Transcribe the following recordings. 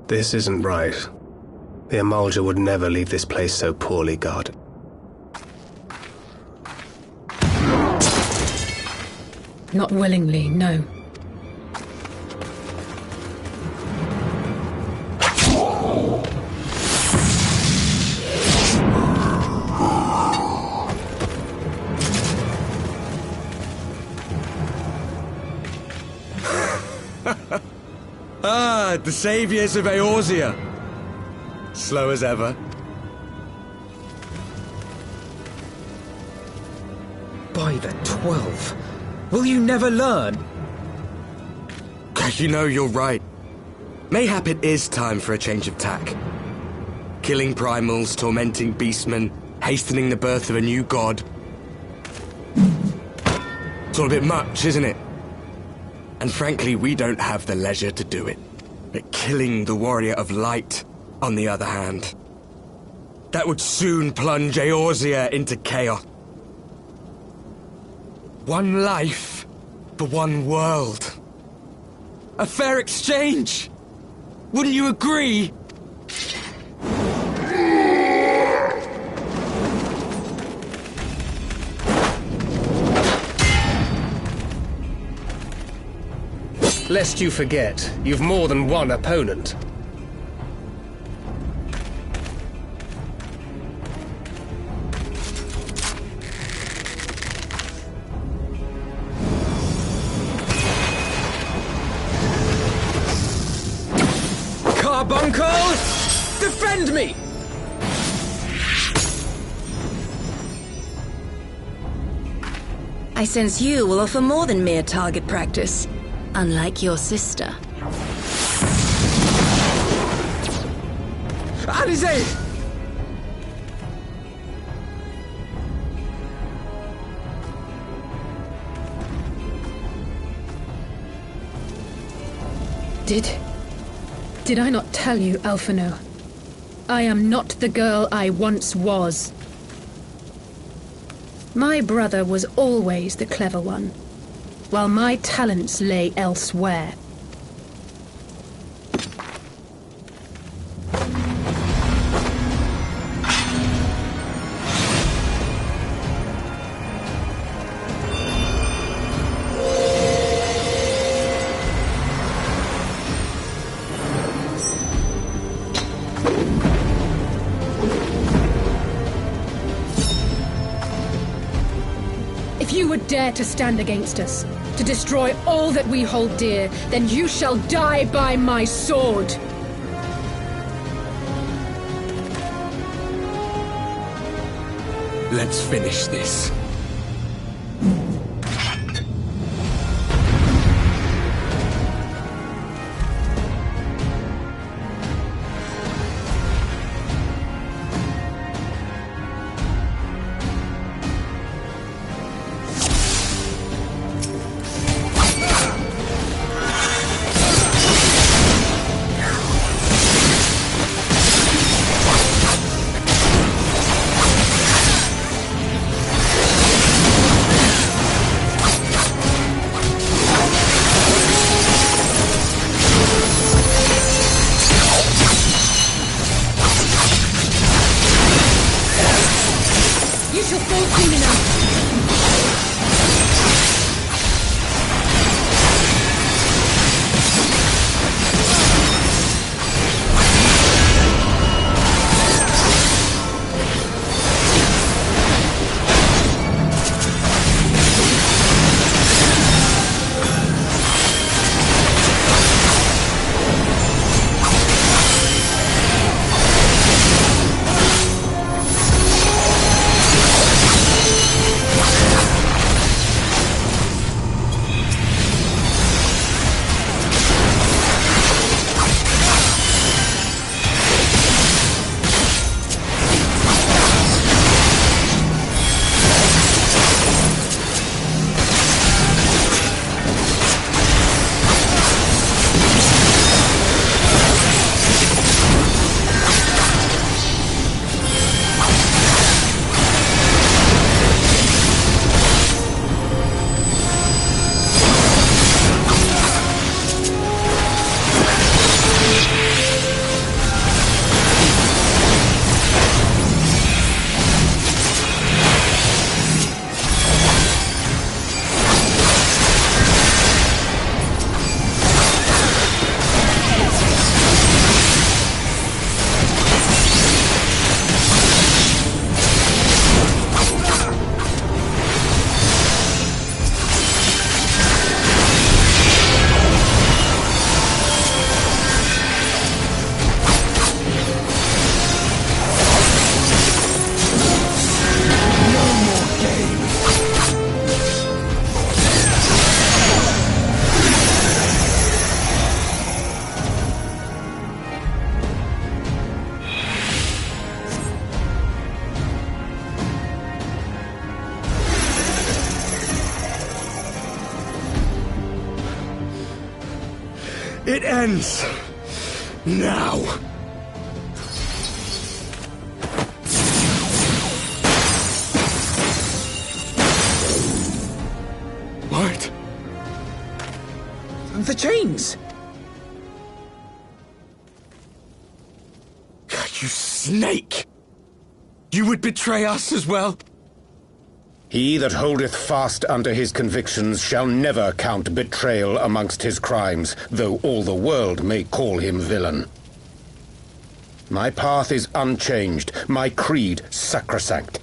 This isn't right. The Emulger would never leave this place so poorly guarded. Not willingly, no. Ah, the saviors of Eorzea. Slow as ever. By the 12. Will you never learn? You know, you're right. Mayhap it is time for a change of tack. Killing primals, tormenting beastmen, hastening the birth of a new god. It's all a bit much, isn't it? And frankly, we don't have the leisure to do it. But killing the warrior of light, on the other hand, that would soon plunge Eorzea into chaos. One life for one world. A fair exchange! Wouldn't you agree? Lest you forget, you've more than one opponent. Carbuncle! Defend me! I sense you will offer more than mere target practice. Unlike your sister. Alizé! Did I not tell you, Alphino? I am not the girl I once was. My brother was always the clever one, while my talents lay elsewhere. If you would dare to stand against us, to destroy all that we hold dear, then you shall die by my sword! Let's finish this. It ends now. What? The chains! You snake! You would betray us as well? He that holdeth fast unto his convictions shall never count betrayal amongst his crimes, though all the world may call him villain. My path is unchanged, my creed sacrosanct.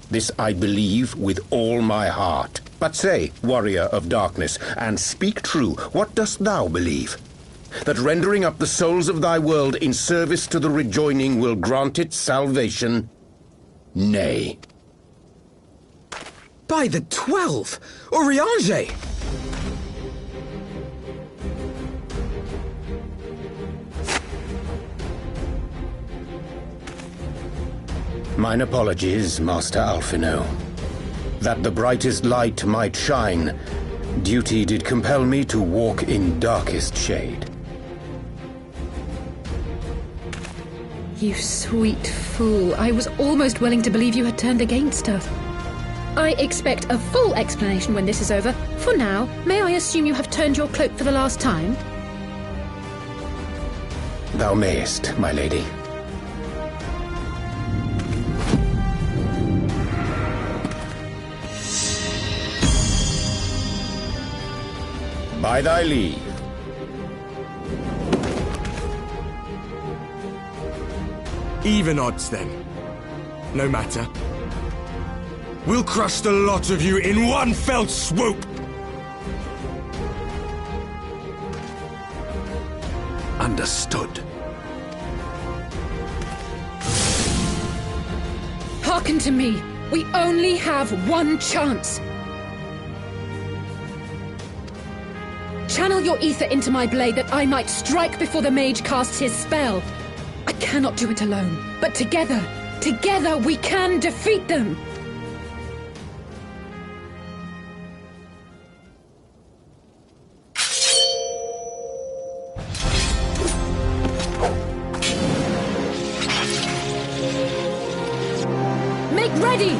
This I believe with all my heart. But say, warrior of darkness, and speak true, what dost thou believe? That rendering up the souls of thy world in service to the rejoining will grant it salvation? Nay. By the 12! Oriange! Mine apologies, Master Alphino. That the brightest light might shine, duty did compel me to walk in darkest shade. You sweet fool. I was almost willing to believe you had turned against us. I expect a full explanation when this is over. For now, may I assume you have turned your cloak for the last time? Thou mayest, my lady. By thy leave. Even odds, then. No matter. We'll crush the lot of you in one fell swoop! Understood. Hearken to me. We only have one chance. Channel your ether into my blade that I might strike before the mage casts his spell. I cannot do it alone, but together we can defeat them! Make ready!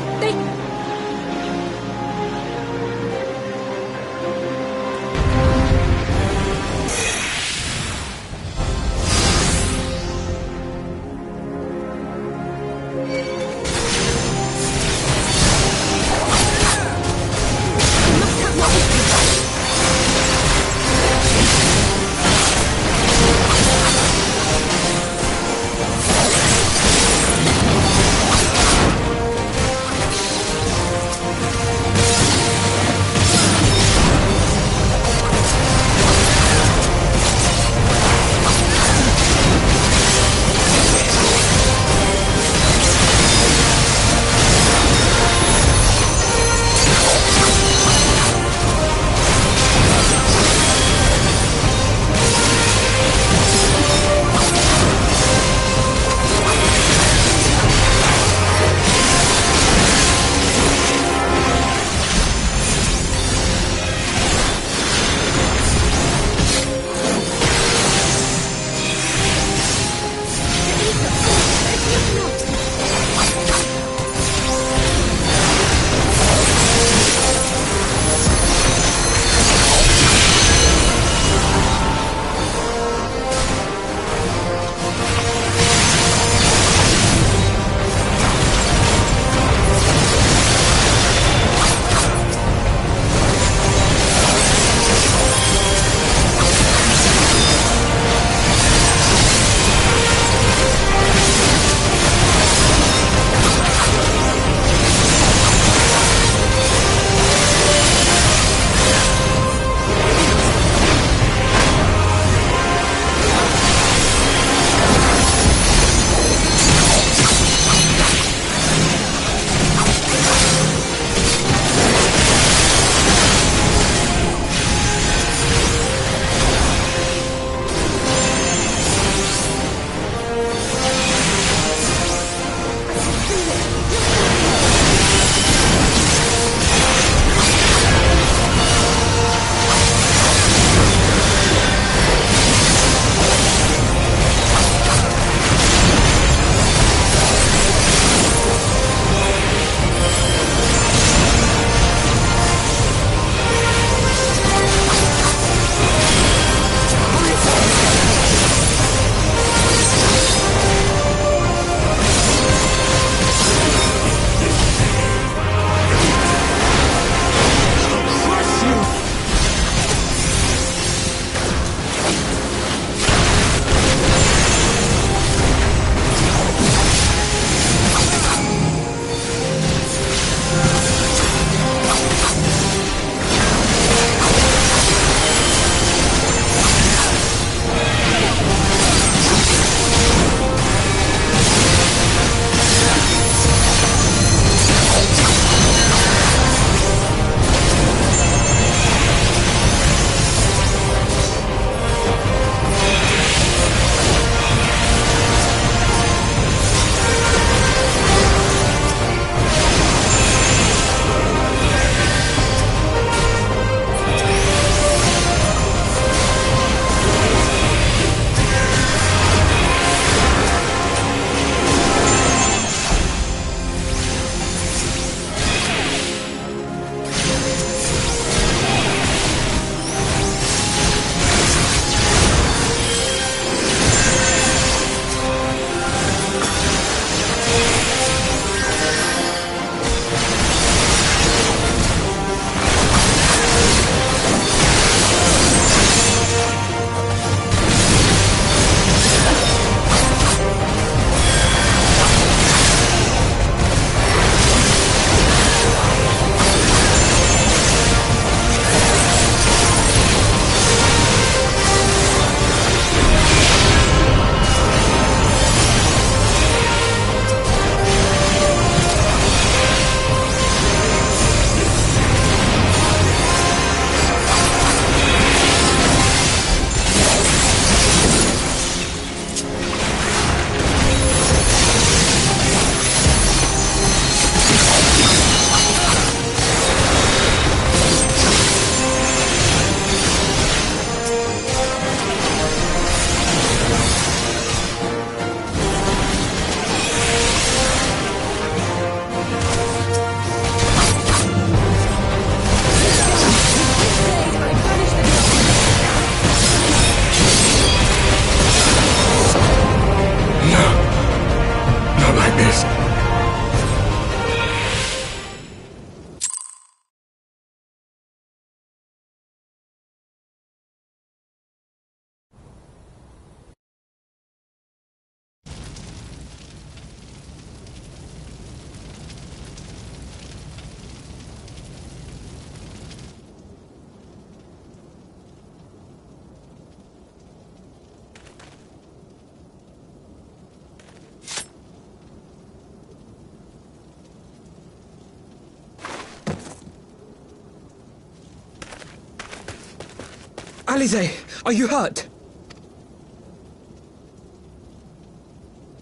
Alize, are you hurt?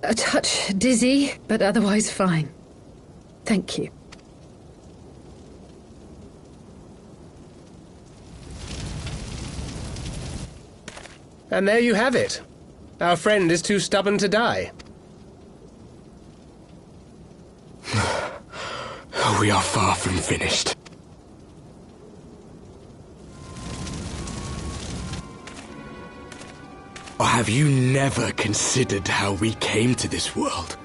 A touch dizzy, but otherwise fine. Thank you. And there you have it. Our friend is too stubborn to die. We are far from finished. Or have you never considered how we came to this world?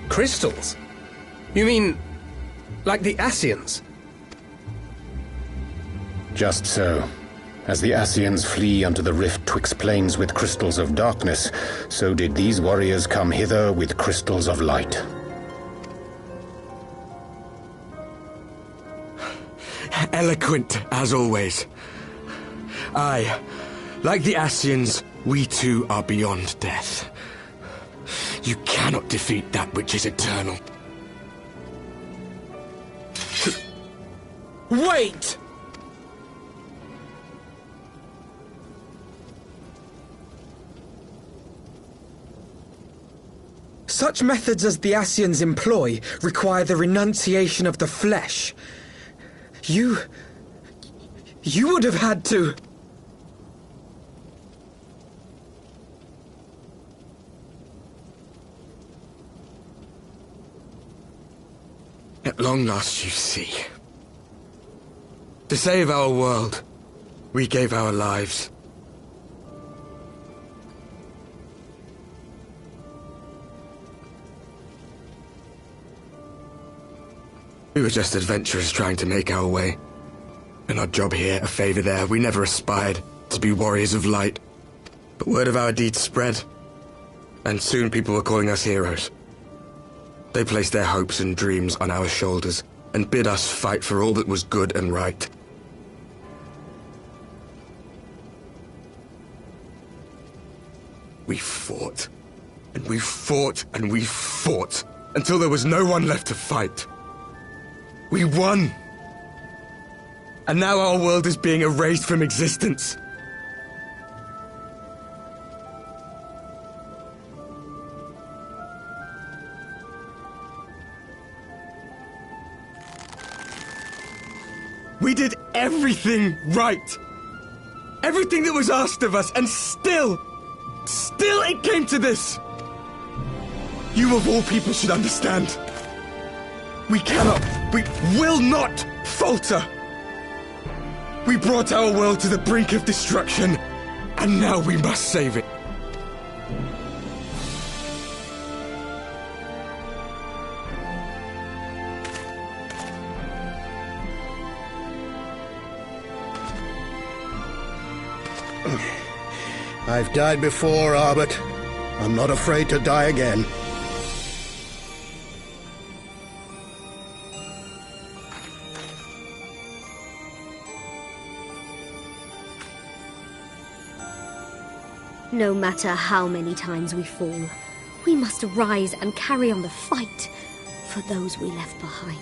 Crystals? You mean, like the Scions? Just so. As the Scions flee unto the rift twixt plains with crystals of darkness, so did these warriors come hither with crystals of light. Eloquent, as always. Aye, like the Scions, we too are beyond death. You cannot defeat that which is eternal. Wait! Such methods as the Scions employ require the renunciation of the flesh. You would have had to... At long last, you see. To save our world, we gave our lives. We were just adventurers trying to make our way. An odd job here, a favor there. We never aspired to be warriors of light. But word of our deeds spread, and soon people were calling us heroes. They placed their hopes and dreams on our shoulders, and bid us fight for all that was good and right. We fought, and we fought, and we fought, until there was no one left to fight. We won! And now our world is being erased from existence. We did everything right. Everything that was asked of us, and still it came to this. You of all people should understand. We cannot, we will not falter. We brought our world to the brink of destruction, and now we must save it. I've died before, Arbet. I'm not afraid to die again. No matter how many times we fall, we must rise and carry on the fight for those we left behind.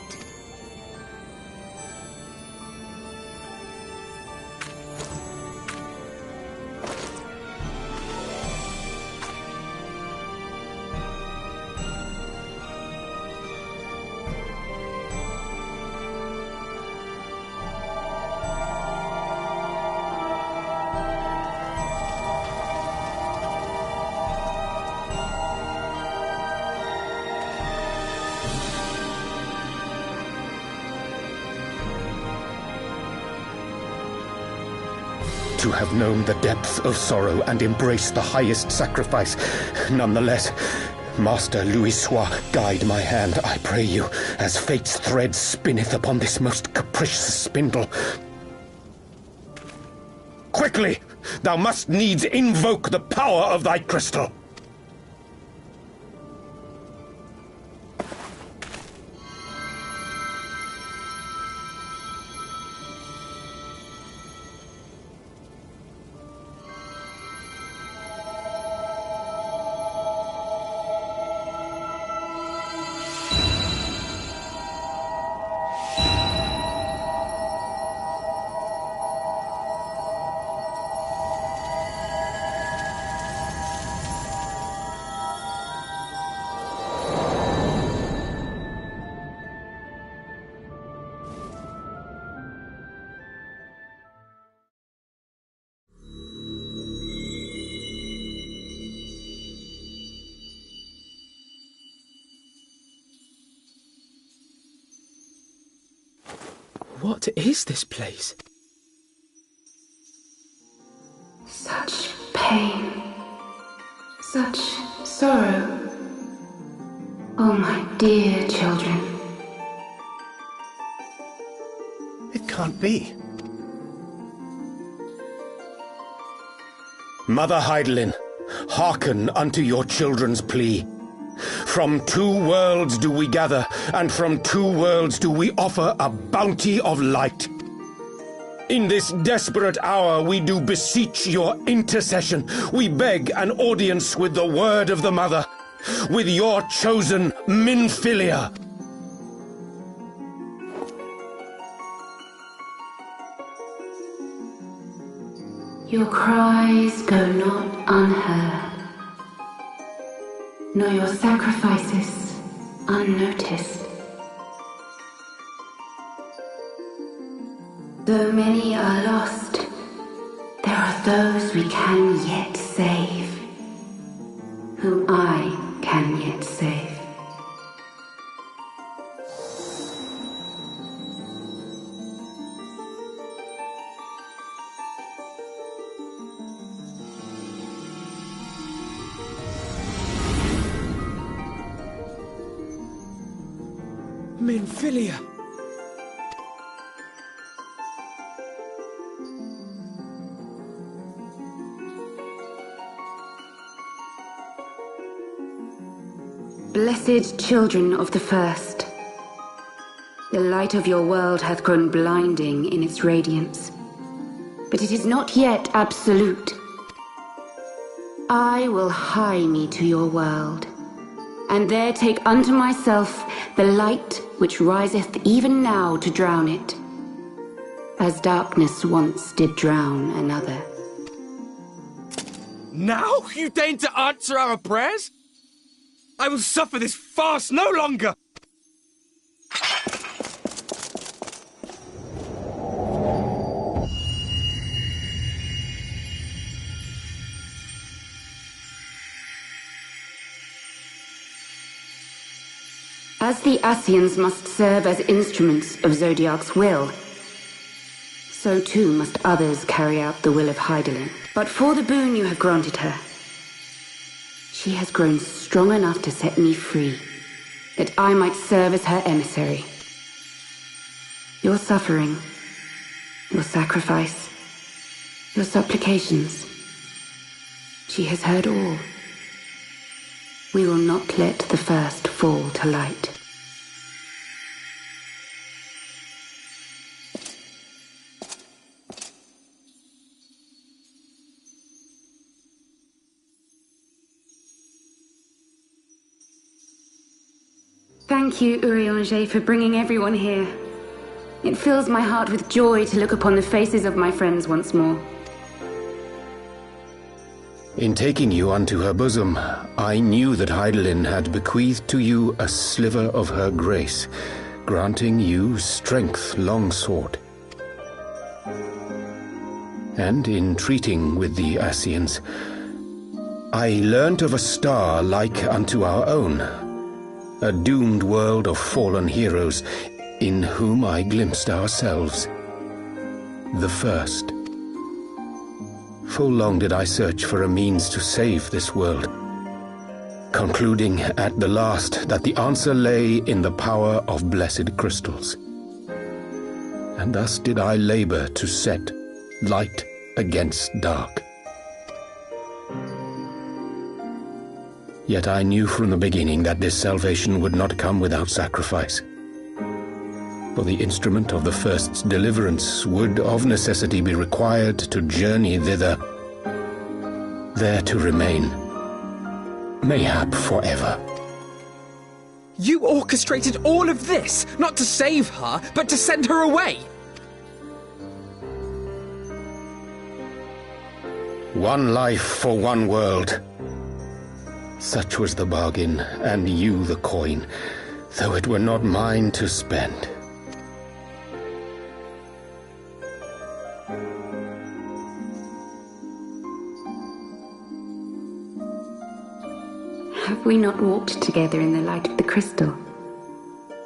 To have known the depth of sorrow and embraced the highest sacrifice. Nonetheless, Master Louis-Sois, guide my hand, I pray you, as fate's thread spinneth upon this most capricious spindle. Quickly! Thou must needs invoke the power of thy crystal! What is this place? Such pain. Such sorrow. Oh, my dear children. It can't be. Mother Heidelin, hearken unto your children's plea. From 2 worlds do we gather, and from 2 worlds do we offer a bounty of light. In this desperate hour we do beseech your intercession. We beg an audience with the word of the Mother, with your chosen Minfilia. Your cries go not unheard, nor your sacrifices unnoticed. Though many are lost, there are those we can yet save, whom I can yet save. Minfilia! Blessed children of the First, the light of your world hath grown blinding in its radiance, but it is not yet absolute. I will hie me to your world, and there take unto myself the light which riseth even now to drown it, as darkness once did drown another. Now you deign to answer our prayers? I will suffer this farce no longer! As the Scions must serve as instruments of Zodiark's will, so too must others carry out the will of Heidelin. But for the boon you have granted her, she has grown strong enough to set me free, that I might serve as her emissary. Your suffering, your sacrifice, your supplications, she has heard all. We will not let the first fall to light. Thank you, Urianger, for bringing everyone here. It fills my heart with joy to look upon the faces of my friends once more. In taking you unto her bosom, I knew that Heidelin had bequeathed to you a sliver of her grace, granting you strength long sought. And in treating with the Scions, I learnt of a star like unto our own, a doomed world of fallen heroes, in whom I glimpsed ourselves, the first. Full long did I search for a means to save this world, concluding at the last that the answer lay in the power of blessed crystals. And thus did I labor to set light against dark. Yet I knew from the beginning that this salvation would not come without sacrifice. For the instrument of the First's deliverance would of necessity be required to journey thither, there to remain, mayhap forever. You orchestrated all of this, not to save her, but to send her away! One life for one world. Such was the bargain, and you the coin, though it were not mine to spend. Have we not walked together in the light of the crystal?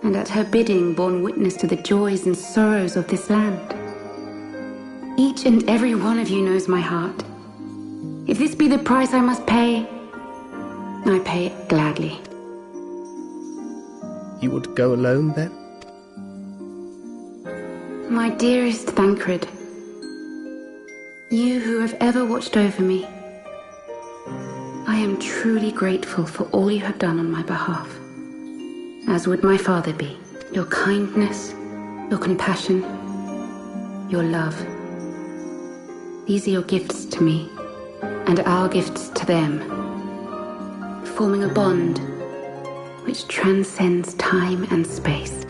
and at her bidding borne witness to the joys and sorrows of this land. Each and every one of you knows my heart. If this be the price I must pay, I pay it gladly. You would go alone, then? My dearest Thancred, you who have ever watched over me, I am truly grateful for all you have done on my behalf, as would my father be. Your kindness, your compassion, your love. These are your gifts to me, and our gifts to them, forming a bond which transcends time and space.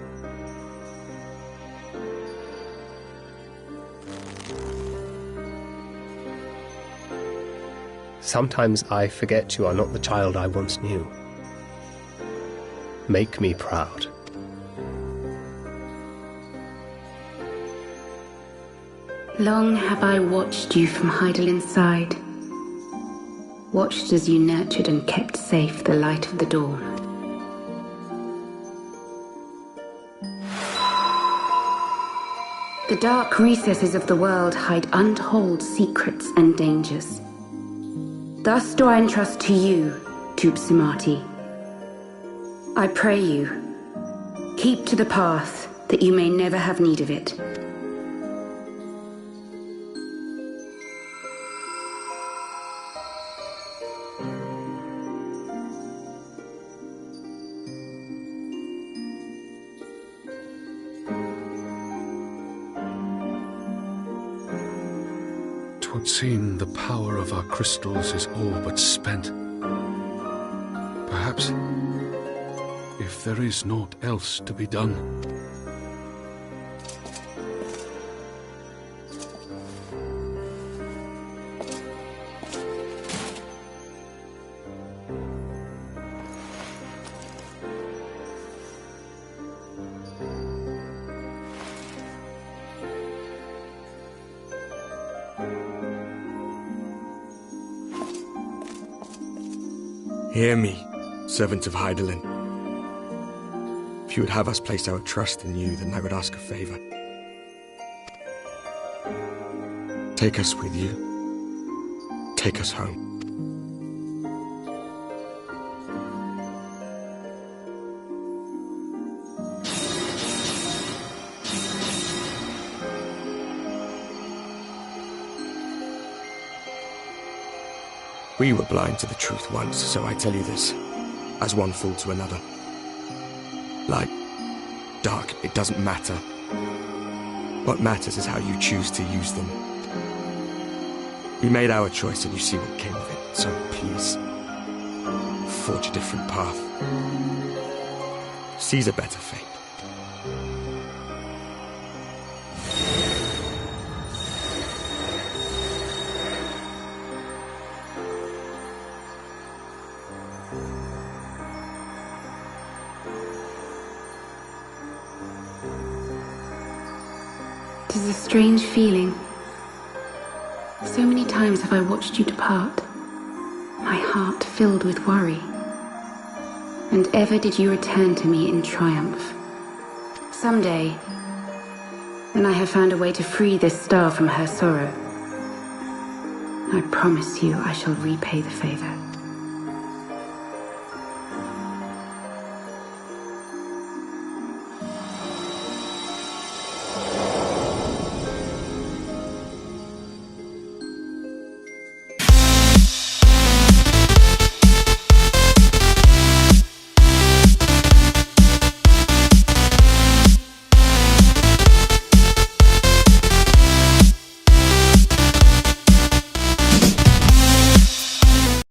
Sometimes I forget you are not the child I once knew. Make me proud. Long have I watched you from Hydalin's side, watched as you nurtured and kept safe the light of the dawn. The dark recesses of the world hide untold secrets and dangers. Thus do I entrust to you, Tupsimati. I pray you, keep to the path that you may never have need of it. Twould seem the power of our crystals is all but spent. Perhaps, if there is naught else to be done. Hear me, servants of Hydaelyn. If you would have us place our trust in you, then I would ask a favor. Take us with you. Take us home. We were blind to the truth once, so I tell you this, as one fool to another. Light, dark, it doesn't matter. What matters is how you choose to use them. We made our choice and you see what came of it, so please, forge a different path. Seize a better fate. It is a strange feeling. So many times have I watched you depart, my heart filled with worry. And ever did you return to me in triumph. Someday, when I have found a way to free this star from her sorrow, I promise you I shall repay the favor.